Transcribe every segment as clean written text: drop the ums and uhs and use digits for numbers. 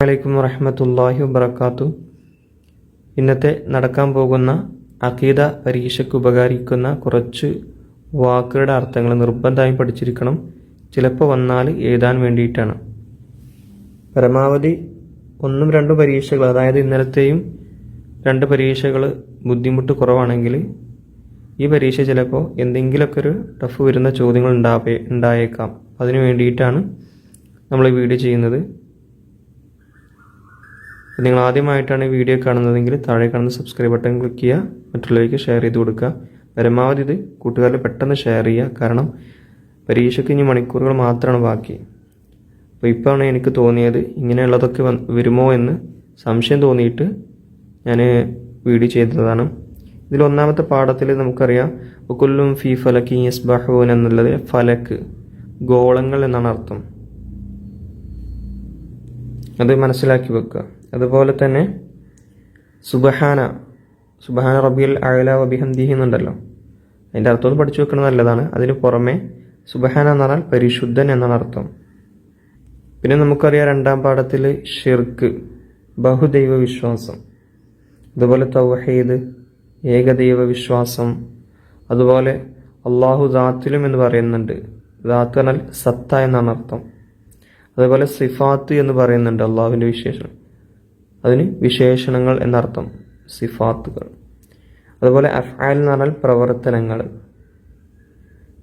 അലൈക്കും വറഹ്മത്തുള്ളാഹി വബറകാതുഹു. ഇന്നത്തെ നടക്കാൻ പോകുന്ന അഖീദ പരീക്ഷയ്ക്ക് ഉപകരിക്കുന്ന കുറച്ച് വാക്കുകളുടെ അർത്ഥങ്ങൾ നിർബന്ധമായും പഠിച്ചിരിക്കണം. ചിലപ്പോൾ വന്നാൽ എഴുതാൻ വേണ്ടിയിട്ടാണ്. പരമാവധി 1-2 പരീക്ഷകൾ, അതായത് ഇന്നലത്തെയും 2 പരീക്ഷകൾ ബുദ്ധിമുട്ട് കുറവാണെങ്കിൽ ഈ പരീക്ഷ ചിലപ്പോൾ എന്തെങ്കിലുമൊക്കെ ഒരു ടഫ് വരുന്ന ചോദ്യങ്ങൾ ഉണ്ടായേക്കാം. അതിനു വേണ്ടിയിട്ടാണ് നമ്മൾ ഈ വീഡിയോ ചെയ്യുന്നത്. നിങ്ങൾ ആദ്യമായിട്ടാണ് ഈ വീഡിയോ കാണുന്നതെങ്കിൽ താഴെ കാണുന്ന സബ്സ്ക്രൈബ് ബട്ടൺ ക്ലിക്ക് ചെയ്യുക, മറ്റുള്ളവർക്ക് ഷെയർ ചെയ്ത് കൊടുക്കുക. പരമാവധി ഇത് കൂട്ടുകാരിൽ പെട്ടെന്ന് ഷെയർ ചെയ്യുക. കാരണം പരീക്ഷയ്ക്ക് ഇനി മണിക്കൂറുകൾ മാത്രമാണ് ബാക്കി. അപ്പോൾ ഇപ്പോഴാണ് എനിക്ക് തോന്നിയത് ഇങ്ങനെയുള്ളതൊക്കെ വരുമോ എന്ന് സംശയം തോന്നിയിട്ട് ഞാൻ വീഡിയോ ചെയ്തതാണ്. ഇതിൽ ഒന്നാമത്തെ പാഠത്തിൽ നമുക്കറിയാം കുല്ലും ഫി ഫലക്കി യസ്ബഹൂൻ എന്നുള്ളത് ഫലക്ക്, ഗോളങ്ങൾ എന്നാണ് അർത്ഥം. അത് മനസ്സിലാക്കി വെക്കുക. അതുപോലെ തന്നെ സുബ്ഹാന റബ്ബിൽ അഅല വബിഹംദിഹി എന്നുണ്ടല്ലോ, അതിൻ്റെ അർത്ഥം ഒന്ന് പഠിച്ചു വെക്കുന്നത് നല്ലതാണ്. അതിന് പുറമെ സുബ്ഹാന എന്ന് പറഞ്ഞാൽ പരിശുദ്ധൻ എന്നാണ് അർത്ഥം. പിന്നെ നമുക്കറിയാം രണ്ടാം പാഠത്തിൽ ഷിർക്ക്, ബഹുദൈവ വിശ്വാസം, അതുപോലെ തൗഹീദ്, ഏകദൈവ വിശ്വാസം, അതുപോലെ അള്ളാഹു ദാത്തിലും എന്ന് പറയുന്നുണ്ട്. ദാത്ത് പറഞ്ഞാൽ സത്ത എന്നാണ് അർത്ഥം. അതുപോലെ സിഫാത്ത് എന്ന് പറയുന്നുണ്ട്, അള്ളാഹുവിൻ്റെ വിശേഷണം, അതിന് വിശേഷണങ്ങൾ എന്നർത്ഥം, സിഫാത്തുകൾ. അതുപോലെ അഫ്ആൽ എന്ന് പറഞ്ഞാൽ പ്രവർത്തനങ്ങൾ.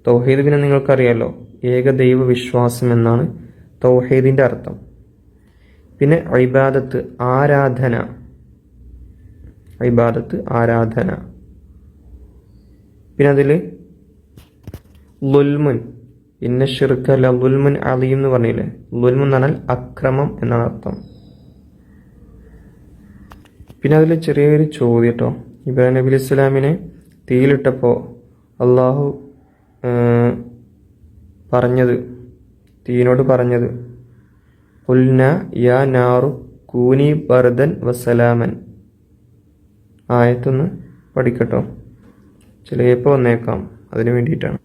തൗഹീദ് പിന്നെ നിങ്ങൾക്കറിയാലോ, ഏകദൈവ വിശ്വാസം എന്നാണ് തൗഹീദിൻ്റെ അർത്ഥം. പിന്നെ ഇബാദത്ത്, ആരാധന. പിന്നെ അതിൽ ളുൽമുൻ, ഇന്ന ശിർക ലളുൽമുൻ അലീം എന്ന് പറഞ്ഞില്ലേ, ളുൽമുൻ എന്ന് പറഞ്ഞാൽ അക്രമം എന്നാണ് അർത്ഥം. പിന്നെ അതിൽ ചെറിയൊരു ചോദ്യം കേട്ടോ. ഇബ്രാഹിം നബി അലൈഹി സ്വലാമിനെ തീയിലിട്ടപ്പോൾ അള്ളാഹു തീയിനോട് പറഞ്ഞത് ഖുൽനാ യാ നാറു കൂനി ബർദൻ വസലാമൻ. ആയത്തൊന്ന് പഠിക്കട്ടോ, ചിലപ്പോൾ വന്നേക്കാം, അതിനു വേണ്ടിയിട്ടാണ്.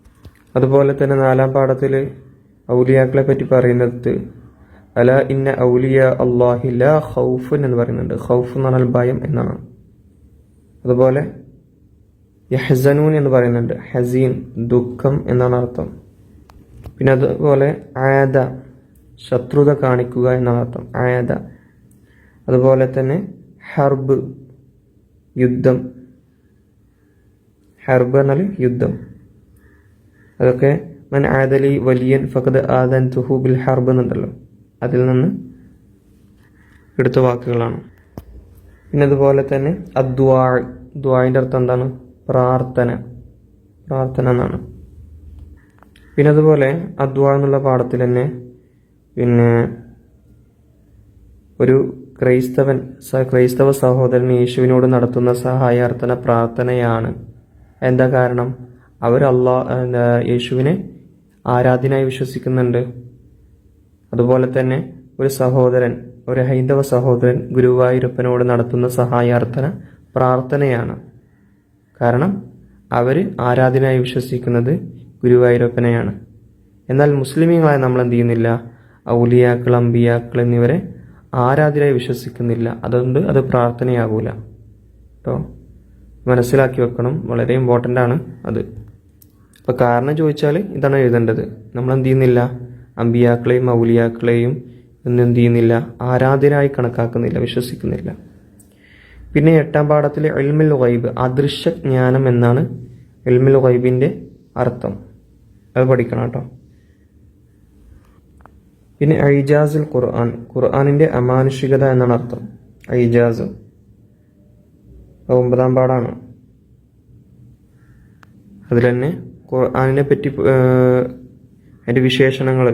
അതുപോലെ തന്നെ 4-ാം പാഠത്തിൽ ഔലിയാക്കളെ പറ്റി പറയുന്നത് അല ഇന്ന ഔലിയ അല്ലാഹി ലാ ഖൗഫുൻ എന്ന് പറയുന്നുണ്ട്. ഖൗഫ് എന്ന് പറഞ്ഞാൽ ഭയം എന്നാണ്. അതുപോലെ യഹ്സനൂൻ എന്ന് പറയുന്നുണ്ട്, ഹസീൻ ദുഃഖം എന്നാണ് അർത്ഥം. പിന്നെ അതുപോലെ ആദ, ശത്രുത കാണിക്കുക എന്നാണ് അർത്ഥം, ആദ. അതുപോലെ തന്നെ ഹർബ്, യുദ്ധം. ഹർബ് എന്നാൽ യുദ്ധം. അതൊക്കെ മൻ ആദലി വലിയൻ ഫഖദ് ആദൻതുഹു ബിൽ ഹർബ് എന്നുണ്ടല്ലോ, അതിൽ നിന്ന് എടുത്ത വാക്കുകളാണ്. പിന്നെ അതുപോലെ തന്നെ ദ്വാഇൻ്റെ അർത്ഥം എന്താണ്? പ്രാർത്ഥന എന്നാണ്. പിന്നെ അതുപോലെ അദ്വാ എന്നുള്ള പാഠത്തിൽ തന്നെ പിന്നെ ഒരു ക്രൈസ്തവ സഹോദരൻ യേശുവിനോട് നടത്തുന്ന സഹായാർത്ഥന പ്രാർത്ഥനയാണ്. എന്താ കാരണം? അവർ യേശുവിനെ ആരാധ്യനായി വിശ്വസിക്കുന്നുണ്ട്. അതുപോലെ തന്നെ ഒരു ഹൈന്ദവ സഹോദരൻ ഗുരുവായൂരപ്പനോട് നടത്തുന്ന സഹായാർത്ഥന പ്രാർത്ഥനയാണ്. കാരണം അവർ ആരാധ്യനായി വിശ്വസിക്കുന്നത് ഗുരുവായൂരപ്പനെയാണ്. എന്നാൽ മുസ്ലിമീങ്ങളായി നമ്മൾ എന്ത് ചെയ്യുന്നില്ല? ഔലിയാക്കൾ, അമ്പിയാക്കൾ എന്നിവരെ ആരാധ്യരായി വിശ്വസിക്കുന്നില്ല. അതുകൊണ്ട് അത് പ്രാർത്ഥനയാകൂല കേട്ടോ, മനസ്സിലാക്കി വെക്കണം, വളരെ ഇമ്പോർട്ടൻ്റ് ആണ് അത്. അപ്പോൾ കാരണം ചോദിച്ചാൽ ഇതാണ് എഴുതേണ്ടത്. നമ്മൾ എന്ത് ചെയ്യുന്നില്ല? അമ്പിയാക്കളെയും ഔലിയാക്കളെയും എന്ത് ചെയ്യുന്നില്ല? ആരാധ്യരായി കണക്കാക്കുന്നില്ല, വിശ്വസിക്കുന്നില്ല. പിന്നെ 8-ാം പാഠത്തിൽ ഇൽമുൽ ഗൈബ്, അദൃശ്യ ജ്ഞാനം എന്നാണ് ഇൽമുൽ ഗൈബിൻ്റെ അർത്ഥം. അത് പഠിക്കണം കേട്ടോ. പിന്നെ ഐജാസുൽ ഖുർആൻ, ഖുർആനിൻ്റെ അമാനുഷികത എന്നാണ് അർത്ഥം, ഐജാസ്. 9-ാം പാഠമാണ്. അതിൽ തന്നെ ഖുർആനിനെ പറ്റി അതിൻ്റെ വിശേഷണങ്ങൾ,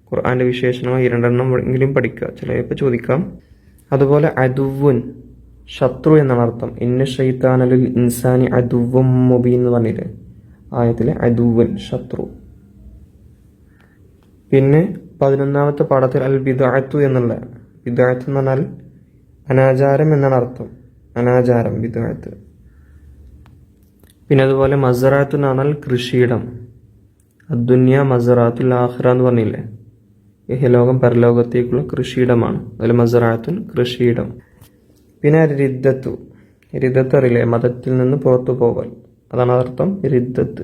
ഖുർആൻ്റെ വിശേഷണങ്ങൾ 2 എങ്കിലും പഠിക്കുക, ചിലപ്പോൾ ചോദിക്കാം. അതുപോലെ അദുവുൻ, ശത്രു എന്നാണ് അർത്ഥം. ഇന്ന ശൈത്താനലിൽ ഇൻസാനി അദുവും മുബീൻ എന്ന് പറഞ്ഞില്ലേ ആയത്തിലെ അദുവുൻ, ശത്രു. പിന്നെ 11-ാമത്തെ പാഠത്തിൽ അൽ ബിദ്അത്തു എന്നുള്ള, ബിദ്അത്ത് എന്ന് പറഞ്ഞാൽ അനാചാരം എന്നാണ് അർത്ഥം, അനാചാരം, ബിദ്അത്ത്. പിന്നെ അതുപോലെ മസ്റഅത്ത് എന്ന് പറഞ്ഞാൽ കൃഷിയിടം, അദ്ദുന്യ മസ്റഅത്തുൽ ആഖിറ എന്ന് പറഞ്ഞില്ലേ, ഇഹലോകം പരലോകത്തേക്കുള്ള കൃഷിയിടമാണ്. അതിൽ മസ്റഅത്തുൻ കൃഷിയിടം. പിന്നെ റിദ്ദത്തു. റിദ്ദത്ത് അറിയില്ലേ, മതത്തിൽ നിന്ന് പുറത്തു പോകൽ, അതാണ് അർത്ഥം റിദ്ദത്ത്.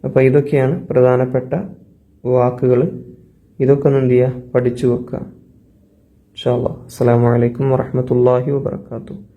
അപ്പോൾ ഇതൊക്കെയാണ് പ്രധാനപ്പെട്ട വാക്കുകൾ. ഇതൊക്കെ ഒന്ന് എന്ത് ചെയ്യുക, പഠിച്ചു വെക്കുക. ഇൻഷാ അല്ലാഹ്. അസ്സലാമു അലൈക്കും വറഹ്മത്തുള്ളാഹി വബറകാതുഹു.